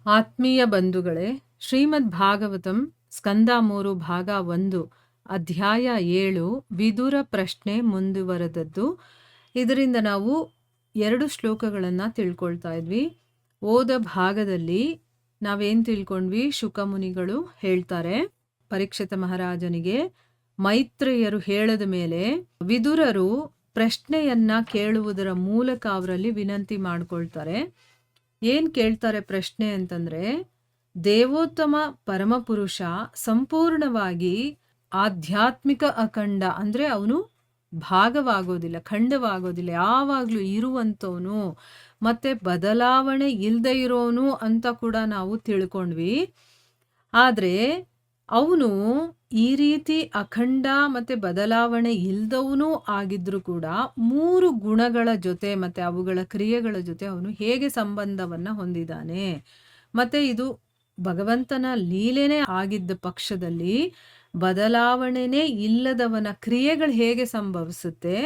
ಆತ್ಮೀಯ ಬಂಧುಗಳೇ, ಶ್ರೀಮದ್ ಭಾಗವತಂ ಸ್ಕಂದ 3 ಭಾಗ 1 ಅಧ್ಯಾಯ 7 ವಿದುರ ಪ್ರಶ್ನೆ ಮುಂದುವರೆದದ್ದು. ಇದರಿಂದ ನಾವು 2 ಶ್ಲೋಕಗಳನ್ನು ತಿಳ್ಕೊಳ್ತಾ ಇದ್ವಿ. ಓದ ಭಾಗದಲ್ಲಿ ನಾವೇನು ತಿಳ್ಕೊಂಡ್ವಿ? ಶುಕಮುನಿಗಳು ಹೇಳ್ತಾರೆ ಪರೀಕ್ಷಿತ ಮಹಾರಾಜನಿಗೆ, ಮೈತ್ರೇಯರು ಹೇಳದ ಮೇಲೆ ವಿದುರರು ಪ್ರಶ್ನೆಯನ್ನ ಕೇಳುವುದರ ಮೂಲಕ ಅವರಲ್ಲಿ ವಿನಂತಿ ಮಾಡ್ಕೊಳ್ತಾರೆ. ಏನ್ ಕೇಳ್ತಾರೆ ಪ್ರಶ್ನೆ ಅಂತಂದ್ರೆ, ದೇವೋತ್ತಮ ಪರಮಪುರುಷ ಸಂಪೂರ್ಣವಾಗಿ ಆಧ್ಯಾತ್ಮಿಕ ಅಖಂಡ ಅಂದ್ರೆ ಅವನು ಭಾಗವಾಗೋದಿಲ್ಲ, ಖಂಡವಾಗೋದಿಲ್ಲ, ಯಾವಾಗ್ಲೂ ಇರುವಂತವನು, ಮತ್ತೆ ಬದಲಾವಣೆ ಇಲ್ದೇ ಇರೋನು ಅಂತ ಕೂಡ ನಾವು ತಿಳ್ಕೊಂಡ್ವಿ. ಆದ್ರೆ ಅವನು ಈ ರೀತಿ ಅಖಂಡ ಮತ್ತೆ ಬದಲಾವಣೆ ಇಲ್ದವನು ಆಗಿದ್ರು ಕೂಡ 3 ಗುಣಗಳ ಜೊತೆ ಮತ್ತೆ ಅವುಗಳ ಕ್ರಿಯೆಗಳ ಜೊತೆ ಅವನು ಹೇಗೆ ಸಂಬಂಧವನ್ನ ಹೊಂದಿದ್ದಾನೆ, ಮತ್ತೆ ಇದು ಭಗವಂತನ ಲೀಲೆನೇ ಆಗಿದ್ದ ಪಕ್ಷದಲ್ಲಿ ಬದಲಾವಣೆನೇ ಇಲ್ಲದವನ ಕ್ರಿಯೆಗಳು ಹೇಗೆ ಸಂಭವಿಸುತ್ತೆ,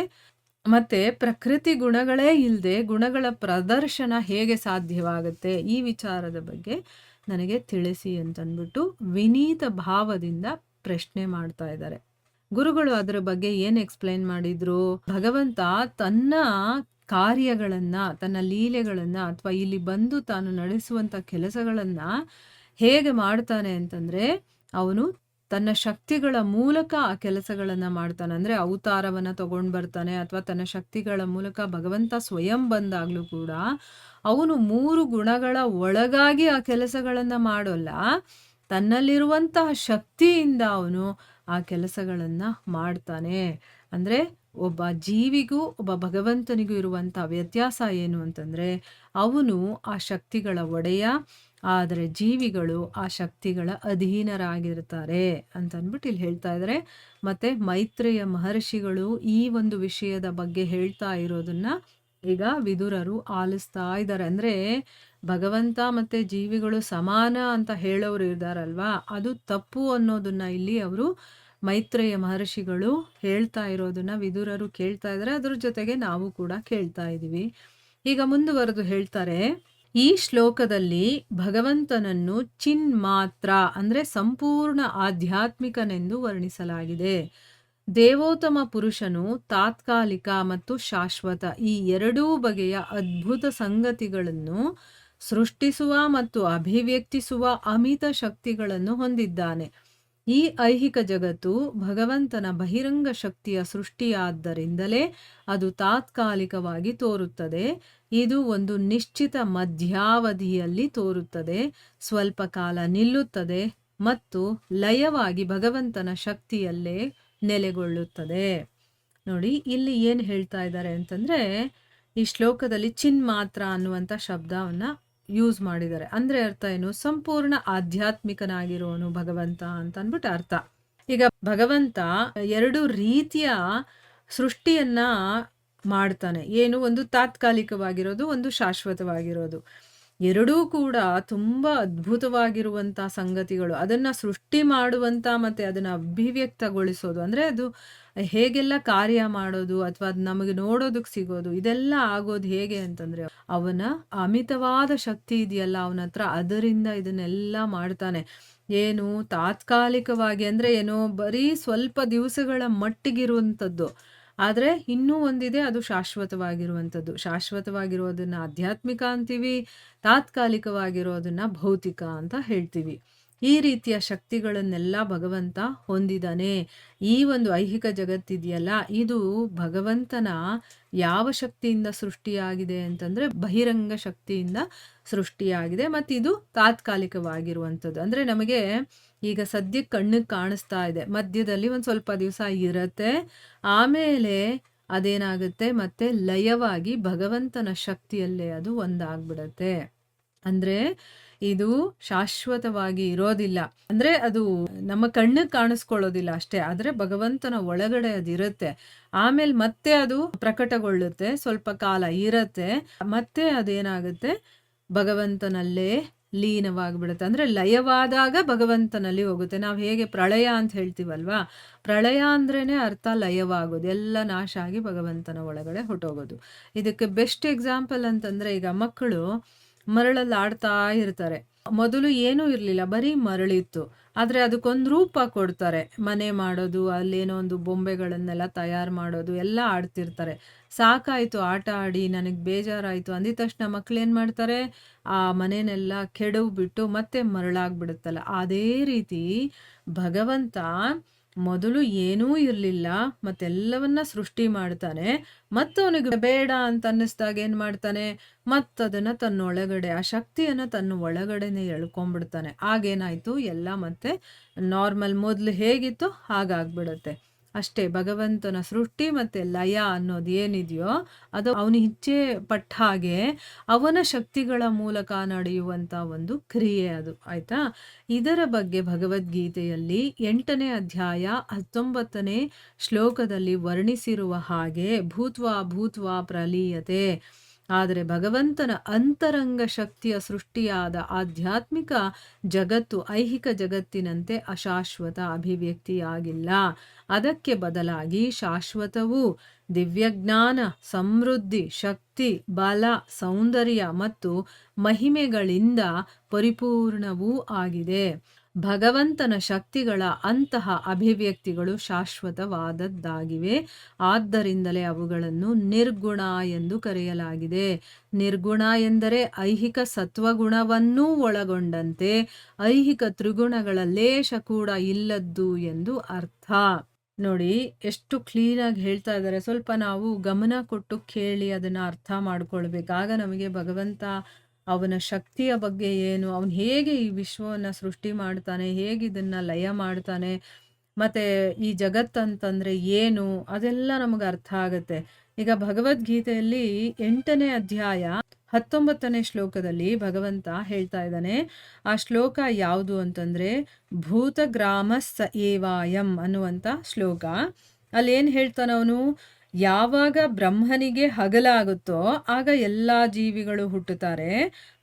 ಮತ್ತೆ ಪ್ರಕೃತಿ ಗುಣಗಳೇ ಇಲ್ಲದೆ ಗುಣಗಳ ಪ್ರದರ್ಶನ ಹೇಗೆ ಸಾಧ್ಯವಾಗುತ್ತೆ, ಈ ವಿಚಾರದ ಬಗ್ಗೆ ನನಗೆ ತಿಳಿಸಿ ಅಂತಂದ್ಬಿಟ್ಟು ವಿನೀತ ಭಾವದಿಂದ ಪ್ರಶ್ನೆ ಮಾಡ್ತಾ ಇದ್ದಾರೆ. ಗುರುಗಳು ಅದರ ಬಗ್ಗೆ ಏನು ಎಕ್ಸ್ಪ್ಲೈನ್ ಮಾಡಿದ್ರು? ಭಗವಂತ ತನ್ನ ಕಾರ್ಯಗಳನ್ನ, ತನ್ನ ಲೀಲೆಗಳನ್ನ ಅಥವಾ ಇಲ್ಲಿ ಬಂದು ತಾನು ನಡೆಸುವಂತ ಕೆಲಸಗಳನ್ನ ಹೇಗೆ ಮಾಡ್ತಾನೆ ಅಂತಂದ್ರೆ, ಅವನು ತನ್ನ ಶಕ್ತಿಗಳ ಮೂಲಕ ಆ ಕೆಲಸಗಳನ್ನ ಮಾಡ್ತಾನೆ. ಅಂದ್ರೆ ಅವತಾರವನ್ನ ತಗೊಂಡ್ ಬರ್ತಾನೆ ಅಥವಾ ತನ್ನ ಶಕ್ತಿಗಳ ಮೂಲಕ ಭಗವಂತ ಸ್ವಯಂ ಬಂದಾಗ್ಲೂ ಕೂಡ ಅವನು 3 ಗುಣಗಳ ಒಳಗಾಗಿ ಆ ಕೆಲಸಗಳನ್ನ ಮಾಡೋಲ್ಲ, ತನ್ನಲ್ಲಿರುವಂತಹ ಶಕ್ತಿಯಿಂದ ಅವನು ಆ ಕೆಲಸಗಳನ್ನ ಮಾಡ್ತಾನೆ. ಅಂದ್ರೆ ಒಬ್ಬ ಜೀವಿಗೂ ಒಬ್ಬ ಭಗವಂತನಿಗೂ ಇರುವಂತ ವ್ಯತ್ಯಾಸ ಏನು ಅಂತಂದ್ರೆ, ಅವನು ಆ ಶಕ್ತಿಗಳ ಒಡೆಯ, ಆದರೆ ಜೀವಿಗಳು ಆ ಶಕ್ತಿಗಳ ಅಧೀನರಾಗಿರ್ತಾರೆ ಅಂತ ಅಂದ್ಬಿಟ್ಟು ಇಲ್ಲಿ ಹೇಳ್ತಾ ಇದ್ದಾರೆ. ಮತ್ತೆ ಮೈತ್ರೇಯ ಮಹರ್ಷಿಗಳು ಈ ಒಂದು ವಿಷಯದ ಬಗ್ಗೆ ಹೇಳ್ತಾ ಇರೋದನ್ನ ಈಗ ವಿದುರರು ಆಲಿಸ್ತಾ ಇದ್ದಾರೆ. ಅಂದ್ರೆ ಭಗವಂತ ಮತ್ತೆ ಜೀವಿಗಳು ಸಮಾನ ಅಂತ ಹೇಳೋರು ಇದ್ದಾರಲ್ವಾ, ಅದು ತಪ್ಪು ಅನ್ನೋದನ್ನ ಇಲ್ಲಿ ಅವರು ಮೈತ್ರೇಯ ಮಹರ್ಷಿಗಳು ಹೇಳ್ತಾ ಇರೋದನ್ನ ವಿದುರರು ಕೇಳ್ತಾ ಇದ್ದಾರೆ. ಅದ್ರ ಜೊತೆಗೆ ನಾವು ಕೂಡ ಕೇಳ್ತಾ ಇದೀವಿ. ಈಗ ಮುಂದುವರೆದು ಹೇಳ್ತಾರೆ, ಈ ಶ್ಲೋಕದಲ್ಲಿ ಭಗವಂತನನ್ನು ಚಿನ್ಮಾತ್ರ ಅಂದ್ರೆ ಸಂಪೂರ್ಣ ಆಧ್ಯಾತ್ಮಿಕನೆಂದು ವರ್ಣಿಸಲಾಗಿದೆ. ದೇವೋತ್ತಮ ಪುರುಷನು ತಾತ್ಕಾಲಿಕ ಮತ್ತು ಶಾಶ್ವತ ಈ 2 ಬಗೆಯ ಅದ್ಭುತ ಸಂಗತಿಗಳನ್ನು ಸೃಷ್ಟಿಸುವ ಮತ್ತು ಅಭಿವ್ಯಕ್ತಿಸುವ ಅಮಿತ ಶಕ್ತಿಗಳನ್ನು ಹೊಂದಿದ್ದಾನೆ. ಈ ಐಹಿಕ ಜಗತ್ತು ಭಗವಂತನ ಬಹಿರಂಗ ಶಕ್ತಿಯ ಸೃಷ್ಟಿಯಾದ್ದರಿಂದಲೇ ಅದು ತಾತ್ಕಾಲಿಕವಾಗಿ ತೋರುತ್ತದೆ. ಇದು ಒಂದು ನಿಶ್ಚಿತ ಮಧ್ಯಾವಧಿಯಲ್ಲಿ ತೋರುತ್ತದೆ, ಸ್ವಲ್ಪ ಕಾಲ ನಿಲ್ಲುತ್ತದೆ ಮತ್ತು ಲಯವಾಗಿ ಭಗವಂತನ ಶಕ್ತಿಯಲ್ಲೇ ನೆಲೆಗೊಳ್ಳುತ್ತದೆ. ನೋಡಿ ಇಲ್ಲಿ ಏನು ಹೇಳ್ತಾ ಇದ್ದಾರೆ ಅಂತಂದ್ರೆ, ಈ ಶ್ಲೋಕದಲ್ಲಿ ಚಿನ್ಮಾತ್ರ ಅನ್ನುವಂಥ ಶಬ್ದವನ್ನ ಯೂಸ್ ಮಾಡಿದ್ದಾರೆ. ಅಂದ್ರೆ ಅರ್ಥ ಏನು? ಸಂಪೂರ್ಣ ಆಧ್ಯಾತ್ಮಿಕನಾಗಿರೋನು ಭಗವಂತ ಅಂತ ಅಂದ್ಬಿಟ್ಟು ಅರ್ಥ. ಈಗ ಭಗವಂತ 2 ರೀತಿಯ ಸೃಷ್ಟಿಯನ್ನ ಮಾಡ್ತಾನೆ. ಏನು? ಒಂದು ತಾತ್ಕಾಲಿಕವಾಗಿರೋದು, ಒಂದು ಶಾಶ್ವತವಾಗಿರೋದು. 2 ಕೂಡ ತುಂಬಾ ಅದ್ಭುತವಾಗಿರುವಂತ ಸಂಗತಿಗಳು. ಅದನ್ನ ಸೃಷ್ಟಿ ಮಾಡುವಂತ ಮತ್ತೆ ಅದನ್ನ ಅಭಿವ್ಯಕ್ತಗೊಳಿಸೋದು ಅಂದ್ರೆ ಅದು ಹೇಗೆಲ್ಲ ಕಾರ್ಯ ಮಾಡೋದು ಅಥವಾ ಅದು ನಮಗೆ ನೋಡೋದಕ್ಕೆ ಸಿಗೋದು, ಇದೆಲ್ಲ ಆಗೋದು ಹೇಗೆ ಅಂತಂದ್ರೆ ಅವನ ಅಮಿತವಾದ ಶಕ್ತಿ ಇದೆಯಲ್ಲ ಅವನ ಹತ್ರ, ಅದರಿಂದ ಇದನ್ನೆಲ್ಲ ಮಾಡ್ತಾನೆ. ಏನು? ತಾತ್ಕಾಲಿಕವಾಗಿ ಅಂದ್ರೆ ಏನೋ ಬರೀ ಸ್ವಲ್ಪ ದಿವಸಗಳ ಮಟ್ಟಿಗಿರುವಂಥದ್ದು, ಆದರೆ ಇನ್ನೂ ಒಂದಿದೆ, ಅದು ಶಾಶ್ವತವಾಗಿರುವಂಥದ್ದು. ಶಾಶ್ವತವಾಗಿರೋದನ್ನ ಆಧ್ಯಾತ್ಮಿಕ ಅಂತೀವಿ, ತಾತ್ಕಾಲಿಕವಾಗಿರೋದನ್ನ ಭೌತಿಕ ಅಂತ ಹೇಳ್ತೀವಿ. ಈ ರೀತಿಯ ಶಕ್ತಿಗಳನ್ನೆಲ್ಲ ಭಗವಂತ ಹೊಂದಿದ್ದಾನೆ. ಈ ಒಂದು ಐಹಿಕ ಜಗತ್ತಿದೆಯಲ್ಲ, ಇದು ಭಗವಂತನ ಯಾವ ಶಕ್ತಿಯಿಂದ ಸೃಷ್ಟಿಯಾಗಿದೆ ಅಂತಂದ್ರೆ ಬಹಿರಂಗ ಶಕ್ತಿಯಿಂದ ಸೃಷ್ಟಿಯಾಗಿದೆ. ಮತ್ತು ಇದು ತಾತ್ಕಾಲಿಕವಾಗಿರುವಂಥದ್ದು. ಅಂದ್ರೆ ನಮಗೆ ಈಗ ಸದ್ಯಕ್ಕೆ ಕಣ್ಣಿಗೆ ಕಾಣಿಸ್ತಾ ಇದೆ, ಮಧ್ಯದಲ್ಲಿ ಒಂದು ಸ್ವಲ್ಪ ದಿವಸ ಇರತ್ತೆ, ಆಮೇಲೆ ಅದೇನಾಗುತ್ತೆ ಮತ್ತೆ ಲಯವಾಗಿ ಭಗವಂತನ ಶಕ್ತಿಯಲ್ಲೇ ಅದು ಒಂದಾಗ್ಬಿಡತ್ತೆ. ಅಂದ್ರೆ ಇದು ಶಾಶ್ವತವಾಗಿ ಇರೋದಿಲ್ಲ. ಅಂದ್ರೆ ಅದು ನಮ್ಮ ಕಣ್ಣಿಗೆ ಕಾಣಿಸ್ಕೊಳ್ಳೋದಿಲ್ಲ ಅಷ್ಟೇ, ಆದ್ರೆ ಭಗವಂತನ ಒಳಗಡೆ ಅದಿರುತ್ತೆ. ಆಮೇಲೆ ಮತ್ತೆ ಅದು ಪ್ರಕಟಗೊಳ್ಳುತ್ತೆ, ಸ್ವಲ್ಪ ಕಾಲ ಇರತ್ತೆ, ಮತ್ತೆ ಅದೇನಾಗುತ್ತೆ ಭಗವಂತನಲ್ಲೇ ಲೀನವಾಗಿಬಿಡುತ್ತೆ. ಅಂದ್ರೆ ಲಯವಾದಾಗ ಭಗವಂತನಲ್ಲಿ ಹೋಗುತ್ತೆ. ನಾವು ಹೇಗೆ ಪ್ರಳಯ ಅಂತ ಹೇಳ್ತೀವಲ್ವಾ, ಪ್ರಳಯ ಅಂದ್ರೇನೆ ಅರ್ಥ ಲಯವಾಗೋದು, ಎಲ್ಲ ನಾಶ ಆಗಿ ಭಗವಂತನ ಒಳಗಡೆ ಹೊಟ್ಟೋಗೋದು. ಇದಕ್ಕೆ ಬೆಸ್ಟ್ ಎಕ್ಸಾಂಪಲ್ ಅಂತಂದ್ರೆ, ಈಗ ಮಕ್ಕಳು ಮರಳಲ್ಲಿ ಆಡ್ತಾ ಇರ್ತಾರೆ. ಮೊದಲು ಏನೂ ಇರ್ಲಿಲ್ಲ, ಬರೀ ಮರಳಿತ್ತು. ಆದ್ರೆ ಅದಕ್ಕೊಂದು ರೂಪ ಕೊಡ್ತಾರೆ. ಮನೆ ಮಾಡೋದು, ಅಲ್ಲೇನೋ ಒಂದು ಬೊಂಬೆಗಳನ್ನೆಲ್ಲ ತಯಾರು ಮಾಡೋದು ಎಲ್ಲ ಆಡ್ತಿರ್ತಾರೆ. ಸಾಕಾಯ್ತು ಆಟ ಆಡಿ, ನನಗೆ ಬೇಜಾರಾಯ್ತು ಅಂದಿದ ತಕ್ಷಣ ಮಕ್ಳೇನ್ ಮಾಡ್ತಾರೆ? ಆ ಮನೆನೆಲ್ಲ ಕೆಡವ್ಬಿಟ್ಟು ಮತ್ತೆ ಮರಳಾಗ್ಬಿಡುತ್ತಲ್ಲ. ಅದೇ ರೀತಿ ಭಗವಂತ ಮೊದಲು ಏನೂ ಇರ್ಲಿಲ್ಲ, ಮತ್ತೆಲ್ಲವನ್ನ ಸೃಷ್ಟಿ ಮಾಡ್ತಾನೆ. ಮತ್ತವನಿಗೆ ಬೇಡ ಅಂತ ಅನ್ನಿಸ್ದಾಗ ಏನ್ ಮಾಡ್ತಾನೆ? ಮತ್ತದನ್ನ ತನ್ನೊಳಗಡೆ, ಆ ಶಕ್ತಿಯನ್ನ ತನ್ನ ಒಳಗಡೆನೆ ಎಳ್ಕೊಂಡ್ಬಿಡ್ತಾನೆ. ಆಗೇನಾಯ್ತು? ಎಲ್ಲ ಮತ್ತೆ ನಾರ್ಮಲ್ ಮೊದ್ಲು ಹೇಗಿತ್ತು ಹಾಗಾಗ್ಬಿಡತ್ತೆ. ಅಷ್ಟೇ. ಭಗವಂತನ ಸೃಷ್ಟಿ ಮತ್ತೆ ಲಯ ಅನ್ನೋದು ಏನಿದೆಯೋ ಅದು ಅವನ ಇಚ್ಛೆ ಪಟ್ಟ ಹಾಗೆ ಅವನ ಶಕ್ತಿಗಳ ಮೂಲಕ ನಡೆಯುವಂತ ಒಂದು ಕ್ರಿಯೆ ಅದು. ಆಯ್ತಾ? ಇದರ ಬಗ್ಗೆ ಭಗವದ್ಗೀತೆಯಲ್ಲಿ 8ನೇ ಅಧ್ಯಾಯ 19ನೇ ಶ್ಲೋಕದಲ್ಲಿ ವರ್ಣಿಸಿರುವ ಹಾಗೆ ಭೂತ್ವಾ ಭೂತ್ವಾ ಪ್ರಲೀಯತೆ. ಆದರೆ ಭಗವಂತನ ಅಂತರಂಗ ಶಕ್ತಿಯ ಸೃಷ್ಟಿಯಾದ ಆಧ್ಯಾತ್ಮಿಕ ಜಗತ್ತು ಐಹಿಕ ಜಗತ್ತಿನಂತೆ ಅಶಾಶ್ವತ ಅಭಿವ್ಯಕ್ತಿಯಾಗಿಲ್ಲ. ಅದಕ್ಕೆ ಬದಲಾಗಿ ಶಾಶ್ವತವೂ ದಿವ್ಯಜ್ಞಾನ, ಸಮೃದ್ಧಿ, ಶಕ್ತಿ, ಬಲ, ಸೌಂದರ್ಯ ಮತ್ತು ಮಹಿಮೆಗಳಿಂದ ಪರಿಪೂರ್ಣವೂ ಆಗಿದೆ. ಭಗವಂತನ ಶಕ್ತಿಗಳ ಅಂತಹ ಅಭಿವ್ಯಕ್ತಿಗಳು ಶಾಶ್ವತವಾದದ್ದಾಗಿವೆ. ಆದ್ದರಿಂದಲೇ ಅವುಗಳನ್ನು ನಿರ್ಗುಣ ಎಂದು ಕರೆಯಲಾಗಿದೆ. ನಿರ್ಗುಣ ಎಂದರೆ ಐಹಿಕ ಸತ್ವಗುಣವನ್ನೂ ಒಳಗೊಂಡಂತೆ ಐಹಿಕ ತ್ರಿಗುಣಗಳ ಲೇಷ ಕೂಡ ಇಲ್ಲದ್ದು ಎಂದು ಅರ್ಥ. ನೋಡಿ ಎಷ್ಟು ಕ್ಲೀನಾಗಿ ಹೇಳ್ತಾ ಇದ್ದಾರೆ. ಸ್ವಲ್ಪ ನಾವು ಗಮನ ಕೊಟ್ಟು ಕೇಳಿ ಅದನ್ನ ಅರ್ಥ ಮಾಡ್ಕೊಳ್ಬೇಕು. ಆಗ ನಮಗೆ ಭಗವಂತ ಅವನ ಶಕ್ತಿಯ ಬಗ್ಗೆ ಏನು, ಅವನು ಹೇಗೆ ಈ ವಿಶ್ವವನ್ನ ಸೃಷ್ಟಿ ಮಾಡ್ತಾನೆ, ಹೇಗೆ ಇದನ್ನ ಲಯ ಮಾಡ್ತಾನೆ, ಮತ್ತೆ ಈ ಜಗತ್ತಂತಂದ್ರೆ ಏನು, ಅದೆಲ್ಲ ನಮಗೆ ಅರ್ಥ ಆಗತ್ತೆ. ಈಗ ಭಗವದ್ಗೀತೆಯಲ್ಲಿ 8ನೇ ಅಧ್ಯಾಯ 19ನೇ ಶ್ಲೋಕದಲ್ಲಿ ಭಗವಂತ ಹೇಳ್ತಾ ಇದ್ದಾನೆ. ಆ ಶ್ಲೋಕ ಯಾವುದು ಅಂತಂದ್ರೆ ಭೂತಗ್ರಾಮಸ್ಸ ಏವಾಯಂ ಅನ್ನುವಂಥ ಶ್ಲೋಕ. ಅಲ್ಲಿ ಏನ್ ಹೇಳ್ತಾನವನು? ಯಾವಾಗ ಬ್ರಹ್ಮನಿಗೆ ಹಗಲಾಗುತ್ತೋ ಆಗ ಎಲ್ಲ ಜೀವಿಗಳು ಹುಟ್ಟುತ್ತಾರೆ.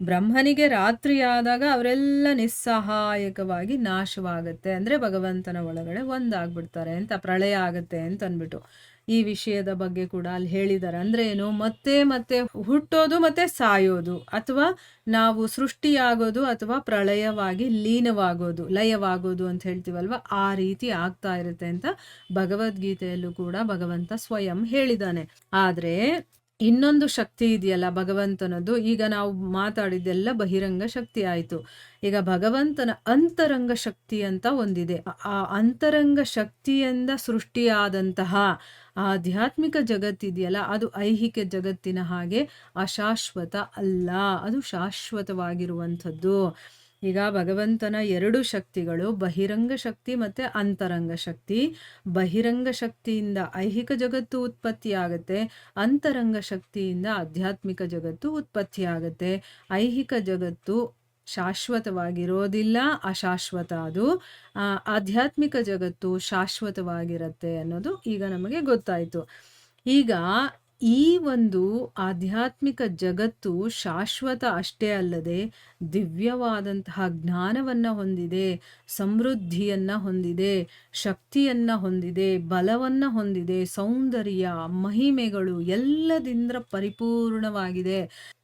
ಬ್ರಹ್ಮನಿಗೆ ರಾತ್ರಿ ಆದಾಗ ಅವರೆಲ್ಲ ನಿಸ್ಸಹಾಯಕವಾಗಿ ನಾಶವಾಗತ್ತೆ. ಅಂದ್ರೆ ಭಗವಂತನ ಒಳಗಡೆ ಒಂದಾಗ್ಬಿಡ್ತಾರೆ ಅಂತ, ಪ್ರಳಯ ಆಗತ್ತೆ ಅಂತ ಅಂದ್ಬಿಟ್ಟು ಈ ವಿಷಯದ ಬಗ್ಗೆ ಕೂಡ ಅಲ್ಲಿ ಹೇಳಿದ್ದಾರೆ. ಅಂದ್ರೆ ಏನು? ಮತ್ತೆ ಮತ್ತೆ ಹುಟ್ಟೋದು ಮತ್ತೆ ಸಾಯೋದು, ಅಥವಾ ನಾವು ಸೃಷ್ಟಿಯಾಗೋದು ಅಥವಾ ಪ್ರಳಯವಾಗಿ ಲೀನವಾಗೋದು, ಲಯವಾಗೋದು ಅಂತ ಹೇಳ್ತೀವಲ್ವ, ಆ ರೀತಿ ಆಗ್ತಾ ಇರುತ್ತೆ ಅಂತ ಭಗವದ್ಗೀತೆಯಲ್ಲೂ ಕೂಡ ಭಗವಂತ ಸ್ವಯಂ ಹೇಳಿದ್ದಾನೆ. ಆದ್ರೆ ಇನ್ನೊಂದು ಶಕ್ತಿ ಇದೆಯಲ್ಲ ಭಗವಂತನದು, ಈಗ ನಾವು ಮಾತಾಡಿದ್ದೆಲ್ಲ ಬಹಿರಂಗ ಶಕ್ತಿ ಆಯಿತು. ಈಗ ಭಗವಂತನ ಅಂತರಂಗ ಶಕ್ತಿ ಅಂತ ಒಂದಿದೆ. ಆ ಅಂತರಂಗ ಶಕ್ತಿಯಿಂದ ಸೃಷ್ಟಿಯಾದಂತಹ ಆಧ್ಯಾತ್ಮಿಕ ಜಗತ್ತಿದೆಯಲ್ಲ, ಅದು ಐಹಿಕ ಜಗತ್ತಿನ ಹಾಗೆ ಅಶಾಶ್ವತ ಅಲ್ಲ, ಅದು ಶಾಶ್ವತವಾಗಿರುವಂಥದ್ದು. ಈಗ ಭಗವಂತನ 2 ಶಕ್ತಿಗಳು, ಬಹಿರಂಗ ಶಕ್ತಿ ಮತ್ತೆ ಅಂತರಂಗ ಶಕ್ತಿ. ಬಹಿರಂಗ ಶಕ್ತಿಯಿಂದ ಐಹಿಕ ಜಗತ್ತು ಉತ್ಪತ್ತಿಯಾಗತ್ತೆ, ಅಂತರಂಗ ಶಕ್ತಿಯಿಂದ ಆಧ್ಯಾತ್ಮಿಕ ಜಗತ್ತು ಉತ್ಪತ್ತಿಯಾಗತ್ತೆ. ಐಹಿಕ ಜಗತ್ತು ಶಾಶ್ವತವಾಗಿರೋದಿಲ್ಲ, ಅಶಾಶ್ವತ ಅದು. ಆಧ್ಯಾತ್ಮಿಕ ಜಗತ್ತು ಶಾಶ್ವತವಾಗಿರತ್ತೆ ಅನ್ನೋದು ಈಗ ನಮಗೆ ಗೊತ್ತಾಯಿತು. ಈಗ ಈ ಒಂದು ಆಧ್ಯಾತ್ಮಿಕ ಜಗತ್ತು ಶಾಶ್ವತ ಅಷ್ಟೇ ಅಲ್ಲದೆ ದಿವ್ಯವಾದಂತಹ ಜ್ಞಾನವನ್ನ ಹೊಂದಿದೆ, ಸಮೃದ್ಧಿಯನ್ನ ಹೊಂದಿದೆ, ಶಕ್ತಿಯನ್ನ ಹೊಂದಿದೆ, ಬಲವನ್ನ ಹೊಂದಿದೆ, ಸೌಂದರ್ಯ, ಮಹಿಮೆಗಳು ಎಲ್ಲದಿಂದ ಪರಿಪೂರ್ಣವಾಗಿದೆ.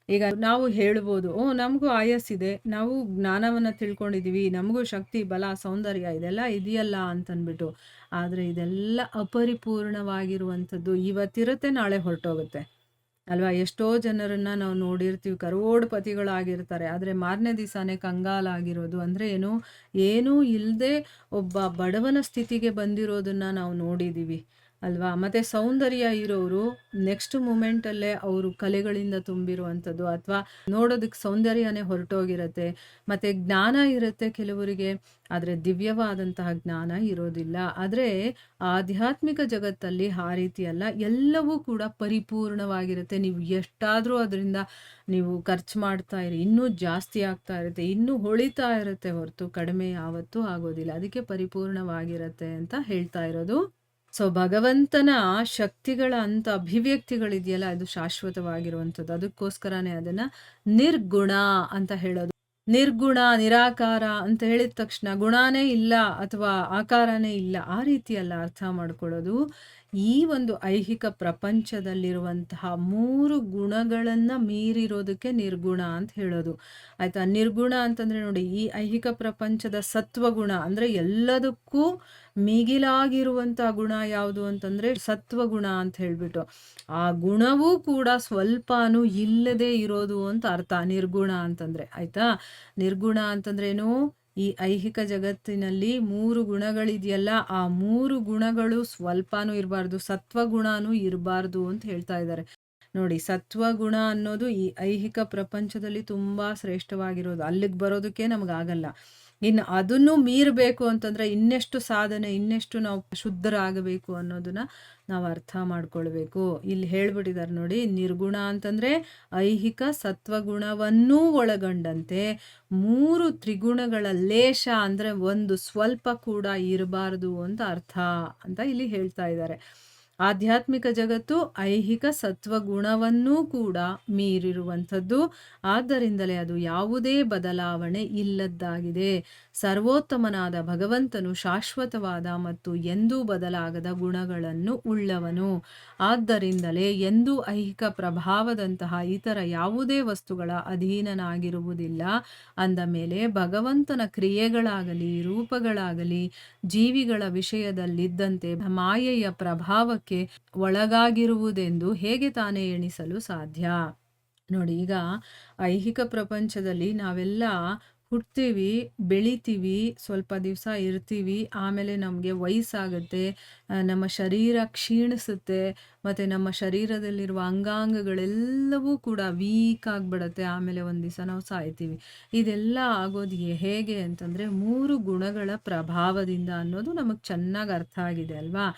ಈಗ ನಾವು ಹೇಳ್ಬೋದು, ನಮಗೂ ಆಯಸ್ಸಿದೆ, ನಾವು ಜ್ಞಾನವನ್ನ ತಿಳ್ಕೊಂಡಿದೀವಿ, ನಮಗೂ ಶಕ್ತಿ, ಬಲ, ಸೌಂದರ್ಯ ಇದೆಲ್ಲ ಇದೆಯಲ್ಲ ಅಂತನ್ಬಿಟ್ಟು. ಆದ್ರೆ ಇದೆಲ್ಲ ಅಪರಿಪೂರ್ಣವಾಗಿರುವಂಥದ್ದು. ಇವತ್ತಿರುತ್ತೆ, ನಾಳೆ ಹೊರಟೋಗುತ್ತೆ ಅಲ್ವಾ? ಎಷ್ಟೋ ಜನರನ್ನ ನಾವು ನೋಡಿರ್ತೀವಿ, ಕರೋಡ್ಪತಿಗಳಾಗಿರ್ತಾರೆ, ಆದ್ರೆ ಮಾರನೇ ದಿವಸನೇ ಕಂಗಾಲಾಗಿರೋದು. ಅಂದ್ರೆ ಏನು? ಏನೂ ಇಲ್ಲದೆ ಒಬ್ಬ ಬಡವನ ಸ್ಥಿತಿಗೆ ಬಂದಿರೋದನ್ನ ನಾವು ನೋಡಿದೀವಿ ಅಲ್ವಾ? ಮತ್ತೆ ಸೌಂದರ್ಯ ಇರೋರು ನೆಕ್ಸ್ಟ್ ಮೂಮೆಂಟಲ್ಲೇ ಅವರು ಕಲೆಗಳಿಂದ ತುಂಬಿರುವಂಥದ್ದು, ಅಥವಾ ನೋಡೋದಕ್ಕೆ ಸೌಂದರ್ಯನೇ ಹೊರಟೋಗಿರತ್ತೆ. ಮತ್ತೆ ಜ್ಞಾನ ಇರುತ್ತೆ ಕೆಲವರಿಗೆ, ಆದರೆ ದಿವ್ಯವಾದಂತಹ ಜ್ಞಾನ ಇರೋದಿಲ್ಲ. ಆದರೆ ಆಧ್ಯಾತ್ಮಿಕ ಜಗತ್ತಲ್ಲಿ ಆ ರೀತಿ ಅಲ್ಲ, ಎಲ್ಲವೂ ಕೂಡ ಪರಿಪೂರ್ಣವಾಗಿರುತ್ತೆ. ನೀವು ಎಷ್ಟಾದರೂ ಅದರಿಂದ ನೀವು ಖರ್ಚು ಮಾಡ್ತಾ ಇರಿ, ಇನ್ನೂ ಜಾಸ್ತಿ ಆಗ್ತಾ ಇರುತ್ತೆ, ಇನ್ನೂ ಹೊಳಿತಾ ಇರುತ್ತೆ ಹೊರತು ಕಡಿಮೆ ಯಾವತ್ತೂ ಆಗೋದಿಲ್ಲ. ಅದಕ್ಕೆ ಪರಿಪೂರ್ಣವಾಗಿರುತ್ತೆ ಅಂತ ಹೇಳ್ತಾ ಇರೋದು. ಸೊ ಭಗವಂತನ ಶಕ್ತಿಗಳ ಅಂತ ಅಭಿವ್ಯಕ್ತಿಗಳಿದೆಯಲ್ಲ, ಅದು ಶಾಶ್ವತವಾಗಿರುವಂಥದ್ದು. ಅದಕ್ಕೋಸ್ಕರನೇ ಅದನ್ನ ನಿರ್ಗುಣ ಅಂತ ಹೇಳೋದು. ನಿರ್ಗುಣ, ನಿರಾಕಾರ ಅಂತ ಹೇಳಿದ ತಕ್ಷಣ ಗುಣನೇ ಇಲ್ಲ ಅಥವಾ ಆಕಾರನೇ ಇಲ್ಲ, ಆ ರೀತಿ ಅಲ್ಲ ಅರ್ಥ ಮಾಡ್ಕೊಳ್ಳೋದು. ಈ ಒಂದು ಐಹಿಕ ಪ್ರಪಂಚದಲ್ಲಿರುವಂತಹ 3 ಗುಣಗಳನ್ನ ಮೀರಿರೋದಕ್ಕೆ ನಿರ್ಗುಣ ಅಂತ ಹೇಳೋದು. ಆಯ್ತಾ? ನಿರ್ಗುಣ ಅಂತಂದ್ರೆ ನೋಡಿ, ಈ ಐಹಿಕ ಪ್ರಪಂಚದ ಸತ್ವಗುಣ ಅಂದ್ರೆ ಎಲ್ಲದಕ್ಕೂ ಮಿಗಿಲಾಗಿರುವಂತಹ ಗುಣ ಯಾವುದು ಅಂತಂದ್ರೆ ಸತ್ವಗುಣ ಅಂತ ಹೇಳ್ಬಿಟ್ಟು. ಆ ಗುಣವೂ ಕೂಡ ಸ್ವಲ್ಪನೂ ಇಲ್ಲದೆ ಇರೋದು ಅಂತ ಅರ್ಥ ನಿರ್ಗುಣ ಅಂತಂದ್ರೆ. ಆಯ್ತಾ? ನಿರ್ಗುಣ ಅಂತಂದ್ರೇನು? ಈ ಐಹಿಕ ಜಗತ್ತಿನಲ್ಲಿ 3 ಗುಣಗಳಿದೆಯಲ್ಲ, ಆ 3 ಗುಣಗಳು ಸ್ವಲ್ಪನೂ ಇರಬಾರ್ದು, ಸತ್ವಗುಣನೂ ಇರಬಾರ್ದು ಅಂತ ಹೇಳ್ತಾ ಇದ್ದಾರೆ. ನೋಡಿ, ಸತ್ವಗುಣ ಅನ್ನೋದು ಈ ಐಹಿಕ ಪ್ರಪಂಚದಲ್ಲಿ ತುಂಬಾ ಶ್ರೇಷ್ಠವಾಗಿರೋದು. ಅಲ್ಲಿಗೆ ಬರೋದಕ್ಕೆ ನಮಗಾಗಲ್ಲ. ಇನ್ನು ಅದನ್ನು ಮೀರಬೇಕು ಅಂತಂದ್ರೆ ಇನ್ನೆಷ್ಟು ಸಾಧನೆ, ಇನ್ನೆಷ್ಟು ನಾವು ಶುದ್ಧರಾಗಬೇಕು ಅನ್ನೋದನ್ನ ನಾವು ಅರ್ಥ ಮಾಡ್ಕೊಳ್ಬೇಕು. ಇಲ್ಲಿ ಹೇಳ್ಬಿಟ್ಟಿದ್ದಾರೆ ನೋಡಿ, ನಿರ್ಗುಣ ಅಂತಂದ್ರೆ ಐಹಿಕ ಸತ್ವಗುಣವನ್ನೂ ಒಳಗೊಂಡಂತೆ 3 ತ್ರಿಗುಣಗಳ ಲೇಷ ಅಂದ್ರೆ ಒಂದು ಸ್ವಲ್ಪ ಕೂಡ ಇರಬಾರದು ಅಂತ ಅರ್ಥ ಅಂತ ಇಲ್ಲಿ ಹೇಳ್ತಾ ಇದ್ದಾರೆ. ಆಧ್ಯಾತ್ಮಿಕ ಜಗತ್ತು ಐಹಿಕ ಸತ್ವಗುಣವನ್ನೂ ಕೂಡ ಮೀರಿರುವಂಥದ್ದು. ಆದ್ದರಿಂದಲೇ ಅದು ಯಾವುದೇ ಬದಲಾವಣೆ ಇಲ್ಲದ್ದಾಗಿದೆ. ಸರ್ವೋತ್ತಮನಾದ ಭಗವಂತನು ಶಾಶ್ವತವಾದ ಮತ್ತು ಎಂದೂ ಬದಲಾಗದ ಗುಣಗಳನ್ನು ಉಳ್ಳವನು. ಆದ್ದರಿಂದಲೇ ಎಂದೂ ಐಹಿಕ ಪ್ರಭಾವದಂತಹ ಇತರ ಯಾವುದೇ ವಸ್ತುಗಳ ಅಧೀನನಾಗಿರುವುದಿಲ್ಲ. ಅಂದ ಮೇಲೆ ಭಗವಂತನ ಕ್ರಿಯೆಗಳಾಗಲಿ ರೂಪಗಳಾಗಲಿ ಜೀವಿಗಳ ವಿಷಯದಲ್ಲಿದ್ದಂತೆ ಮಾಯೆಯ ಪ್ರಭಾವಕ್ಕೆ ಒಳಗಾಗಿರುವುದೆಂದು ಹೇಗೆ ತಾನೇ ಎಣಿಸಲು ಸಾಧ್ಯ? ನೋಡಿ, ಈಗ ಐಹಿಕ ಪ್ರಪಂಚದಲ್ಲಿ ನಾವೆಲ್ಲ ಹುಟ್ತೀವಿ, ಬೆಳಿತೀವಿ, ಸ್ವಲ್ಪ ದಿವಸ ಇರ್ತೀವಿ, ಆಮೇಲೆ ನಮಗೆ ವಯಸ್ಸಾಗುತ್ತೆ, ನಮ್ಮ ಶರೀರ ಕ್ಷೀಣಿಸುತ್ತೆ, ಮತ್ತು ನಮ್ಮ ಶರೀರದಲ್ಲಿರುವ ಅಂಗಾಂಗಗಳೆಲ್ಲವೂ ಕೂಡ ವೀಕ್ ಆಗಿಬಿಡುತ್ತೆ. ಆಮೇಲೆ ಒಂದು ದಿವಸ ನಾವು ಸಾಯ್ತೀವಿ. ಇದೆಲ್ಲ ಆಗೋದು ಹೇಗೆ ಅಂತಂದರೆ 3 ಗುಣಗಳ ಪ್ರಭಾವದಿಂದ ಅನ್ನೋದು ನಮಗೆ ಚೆನ್ನಾಗಿ ಅರ್ಥ ಆಗಿದೆ ಅಲ್ವಾ?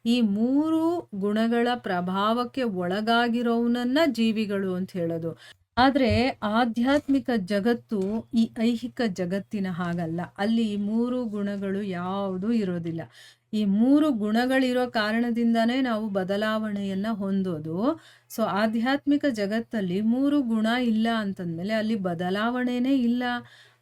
ಈ 3 ಗುಣಗಳ ಪ್ರಭಾವಕ್ಕೆ ಒಳಗಾಗಿರೋವನನ್ನ ಜೀವಿಗಳು ಅಂತ ಹೇಳೋದು. ಆದ್ರೆ ಆಧ್ಯಾತ್ಮಿಕ ಜಗತ್ತು ಈ ಐಹಿಕ ಜಗತ್ತಿನ ಹಾಗಲ್ಲ. ಅಲ್ಲಿ 3 ಗುಣಗಳು ಯಾವುದೂ ಇರೋದಿಲ್ಲ. ಈ 3 ಗುಣಗಳಿರೋ ಕಾರಣದಿಂದಾನೇ ನಾವು ಬದಲಾವಣೆಯನ್ನ ಹೊಂದೋದು. ಸೊ ಆಧ್ಯಾತ್ಮಿಕ ಜಗತ್ತಲ್ಲಿ 3 ಗುಣ ಇಲ್ಲ ಅಂತಂದ್ಮೇಲೆ ಅಲ್ಲಿ ಬದಲಾವಣೆನೇ ಇಲ್ಲ.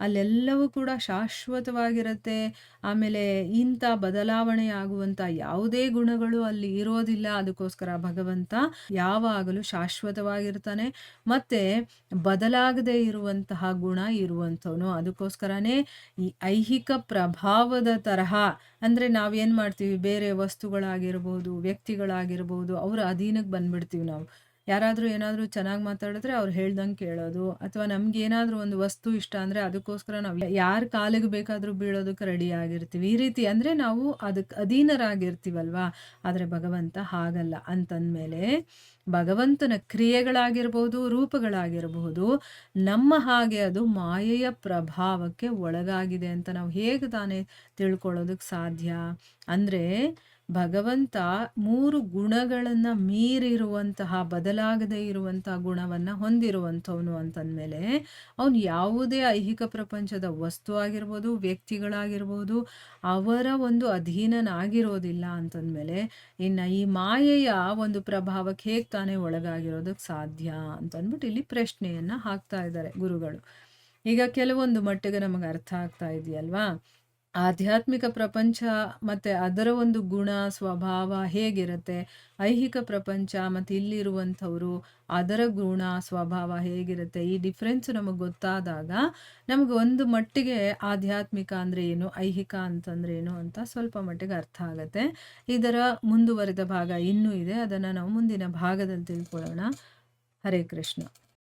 ಅಲ್ಲೆಲ್ಲವೂ ಕೂಡ ಶಾಶ್ವತವಾಗಿರುತ್ತೆ. ಆಮೇಲೆ ಇಂಥ ಬದಲಾವಣೆ ಆಗುವಂಥ ಯಾವುದೇ ಗುಣಗಳು ಅಲ್ಲಿ ಇರೋದಿಲ್ಲ. ಅದಕ್ಕೋಸ್ಕರ ಭಗವಂತ ಯಾವಾಗಲೂ ಶಾಶ್ವತವಾಗಿರ್ತಾನೆ, ಮತ್ತೆ ಬದಲಾಗದೇ ಇರುವಂತಹ ಗುಣ ಇರುವಂಥವನು. ಅದಕ್ಕೋಸ್ಕರನೇ ಈ ಐಹಿಕ ಪ್ರಭಾವದ ತರಹ ಅಂದರೆ ನಾವೇನು ಮಾಡ್ತೀವಿ, ಬೇರೆ ವಸ್ತುಗಳಾಗಿರ್ಬೋದು, ವ್ಯಕ್ತಿಗಳಾಗಿರ್ಬೋದು, ಅವರ ಅಧೀನಕ್ಕೆ ಬಂದ್ಬಿಡ್ತೀವಿ ನಾವು. ಯಾರಾದರೂ ಏನಾದರೂ ಚೆನ್ನಾಗಿ ಮಾತಾಡಿದ್ರೆ ಅವ್ರು ಹೇಳ್ದಂಗೆ ಕೇಳೋದು, ಅಥವಾ ನಮ್ಗೆ ಏನಾದರೂ ಒಂದು ವಸ್ತು ಇಷ್ಟ ಅಂದರೆ ಅದಕ್ಕೋಸ್ಕರ ನಾವು ಯಾರ ಕಾಲಿಗೆ ಬೇಕಾದರೂ ಬೀಳೋದಕ್ಕೆ ರೆಡಿ ಆಗಿರ್ತೀವಿ. ಈ ರೀತಿ ಅಂದರೆ ನಾವು ಅದಕ್ಕೆ ಅಧೀನರಾಗಿರ್ತೀವಲ್ವಾ. ಆದರೆ ಭಗವಂತ ಹಾಗಲ್ಲ. ಅಂತಂದಮೇಲೆ ಭಗವಂತನ ಕ್ರಿಯೆಗಳಾಗಿರ್ಬೋದು, ರೂಪಗಳಾಗಿರಬಹುದು, ನಮ್ಮ ಹಾಗೆ ಅದು ಮಾಯೆಯ ಪ್ರಭಾವಕ್ಕೆ ಒಳಗಾಗಿದೆ ಅಂತ ನಾವು ಹೇಗೆ ತಾನೇ ತಿಳ್ಕೊಳ್ಳೋದಕ್ಕೆ ಸಾಧ್ಯ? ಅಂದರೆ ಭಗವಂತ 3 ಗುಣಗಳನ್ನ ಮೀರಿರುವಂತಹ ಬದಲಾಗದೇ ಇರುವಂತಹ ಗುಣವನ್ನ ಹೊಂದಿರುವಂಥವನು ಅಂತಂದಮೇಲೆ ಅವನು ಯಾವುದೇ ಐಹಿಕ ಪ್ರಪಂಚದ ವಸ್ತು ಆಗಿರ್ಬೋದು, ವ್ಯಕ್ತಿಗಳಾಗಿರ್ಬೋದು, ಅವರ ಒಂದು ಅಧೀನನಾಗಿರೋದಿಲ್ಲ ಅಂತಂದಮೇಲೆ ಇನ್ನು ಈ ಮಾಯೆಯ ಒಂದು ಪ್ರಭಾವಕ್ಕೆ ಹೇಗೆ ತಾನೇ ಒಳಗಾಗಿರೋದಕ್ಕೆ ಸಾಧ್ಯ ಅಂತಂದ್ಬಿಟ್ಟು ಇಲ್ಲಿ ಪ್ರಶ್ನೆಯನ್ನ ಹಾಕ್ತಾ ಇದ್ದಾರೆ ಗುರುಗಳು. ಈಗ ಕೆಲವೊಂದು ಮಟ್ಟಿಗೆ ನಮಗೆ ಅರ್ಥ ಆಗ್ತಾ ಇದೆಯಲ್ವಾ? ಆಧ್ಯಾತ್ಮಿಕ ಪ್ರಪಂಚ ಮತ್ತು ಅದರ ಒಂದು ಗುಣ ಸ್ವಭಾವ ಹೇಗಿರುತ್ತೆ, ಐಹಿಕ ಪ್ರಪಂಚ ಮತ್ತು ಇಲ್ಲಿರುವಂಥವರು ಅದರ ಗುಣ ಸ್ವಭಾವ ಹೇಗಿರುತ್ತೆ, ಈ ಡಿಫ್ರೆನ್ಸ್ ನಮಗೆ ಗೊತ್ತಾದಾಗ ನಮಗೆ ಒಂದು ಮಟ್ಟಿಗೆ ಆಧ್ಯಾತ್ಮಿಕ ಅಂದರೆ ಏನು, ಐಹಿಕ ಅಂತಂದ್ರೆ ಏನು ಅಂತ ಸ್ವಲ್ಪ ಮಟ್ಟಿಗೆ ಅರ್ಥ ಆಗುತ್ತೆ. ಇದರ ಮುಂದುವರೆದ ಭಾಗ ಇನ್ನೂ ಇದೆ, ಅದನ್ನು ನಾವು ಮುಂದಿನ ಭಾಗದಲ್ಲಿ ತಿಳ್ಕೊಳ್ಳೋಣ. ಹರೇ ಕೃಷ್ಣ.